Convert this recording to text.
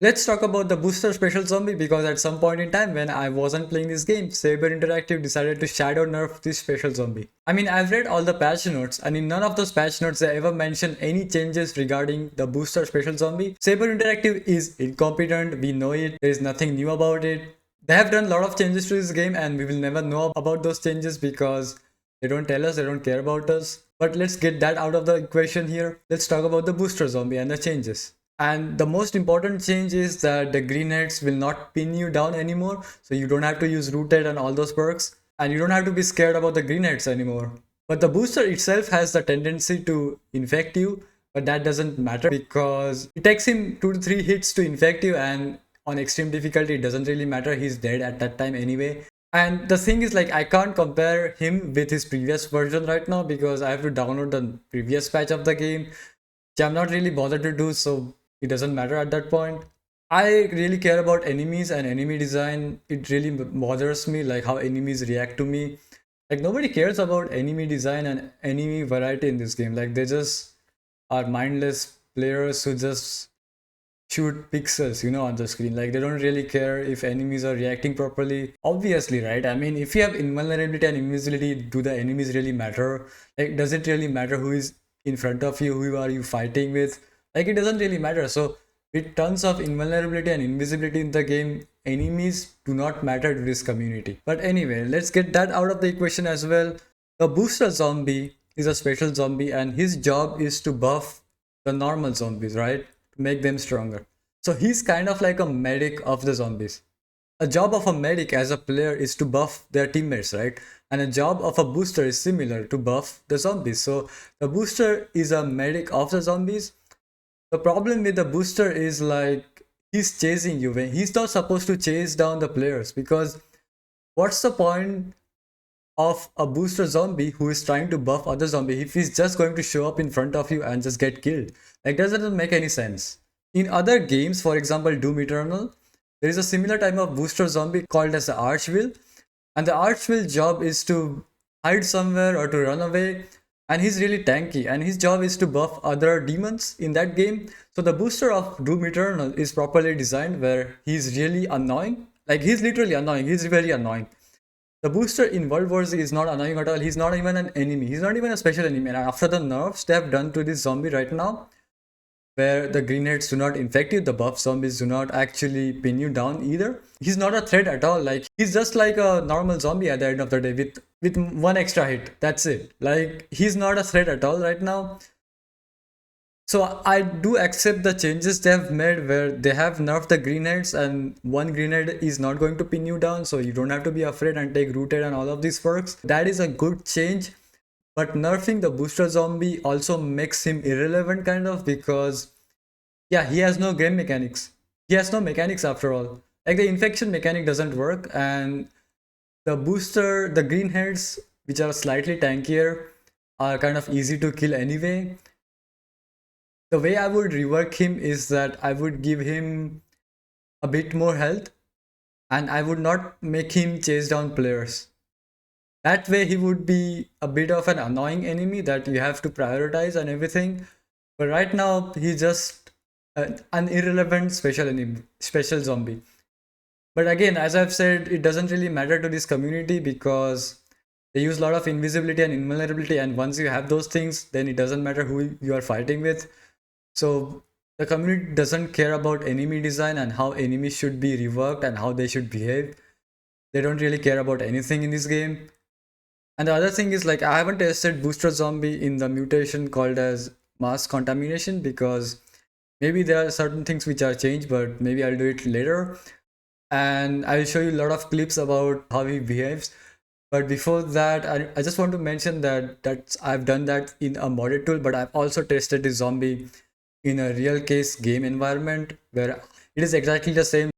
Let's talk about the booster special zombie because at some point in time when I wasn't playing this game, Saber Interactive decided to shadow nerf this special zombie. I mean, I've read all the patch notes and in none of those patch notes they ever mention any changes regarding the booster special zombie. Saber Interactive is incompetent, we know it, there is nothing new about it. They have done a lot of changes to this game and we will never know about those changes because they don't tell us, they don't care about us. But let's get that out of the equation here. Let's talk about the booster zombie and the changes. And the most important change is that the green heads will not pin you down anymore. So you don't have to use rooted and all those perks. And you don't have to be scared about the green heads anymore. But the booster itself has the tendency to infect you. But that doesn't matter because it takes him 2 to 3 hits to infect you. And on extreme difficulty, it doesn't really matter. He's dead at that time anyway. And the thing is, like, I can't compare him with his previous version right now because I have to download the previous patch of the game, which I'm not really bothered to do. So it doesn't matter at that point. I really care about enemies and enemy design. It really bothers me, like how enemies react to me. Like nobody cares about enemy design and enemy variety in this game. Like they just are mindless players who just shoot pixels, on the screen. Like they don't really care if enemies are reacting properly. Obviously, right? I mean, if you have invulnerability and invisibility, do the enemies really matter? Like, does it really matter who is in front of you? Who are you fighting with? Like, it doesn't really matter. So, with tons of invulnerability and invisibility in the game, enemies do not matter to this community. But anyway, let's get that out of the equation as well. The booster zombie is a special zombie, and his job is to buff the normal zombies, right? To make them stronger. So he's kind of like a medic of the zombies. A job of a medic as a player is to buff their teammates, right? And a job of a booster is similar to buff the zombies. So the booster is a medic of the zombies. The problem with the booster is like he's chasing you when he's not supposed to chase down the players because what's the point of a booster zombie who is trying to buff other zombie if he's just going to show up in front of you and just get killed? Like that doesn't make any sense. In other games, for example Doom Eternal, there is a similar type of booster zombie called as the Archville, and the Archville job is to hide somewhere or to run away, and he's really tanky and his job is to buff other demons in that game. So the booster of Doom Eternal is properly designed where he's really annoying. Like he's literally annoying, he's very annoying. The booster in World War Z is not annoying at all. He's not even an enemy. He's not even a special enemy. And after the nerfs they have done to this zombie right now, where the greenheads do not infect you, the buff zombies do not actually pin you down either. He's not a threat at all. Like he's just like a normal zombie at the end of the day with one extra hit. That's it. Like he's not a threat at all right now. So I do accept the changes they have made where they have nerfed the greenheads and one greenhead is not going to pin you down, so you don't have to be afraid and take rooted and all of these perks. That is a good change. But nerfing the booster zombie also makes him irrelevant kind of because yeah, he has no game mechanics. He has no mechanics after all. Like the infection mechanic doesn't work and the greenheads, which are slightly tankier, are kind of easy to kill anyway. The way I would rework him is that I would give him a bit more health and I would not make him chase down players. That way he would be a bit of an annoying enemy that you have to prioritize and everything. But right now he's just an irrelevant special zombie. But again, as I've said, it doesn't really matter to this community because they use a lot of invisibility and invulnerability, and once you have those things, then it doesn't matter who you are fighting with. So the community doesn't care about enemy design and how enemies should be reworked and how they should behave. They don't really care about anything in this game. And the other thing is, like, I haven't tested booster zombie in the mutation called as mass contamination because maybe there are certain things which are changed, but maybe I'll do it later. And I'll show you a lot of clips about how he behaves. But before that, I just want to mention that I've done that in a modded tool, but I've also tested the zombie in a real case game environment where it is exactly the same.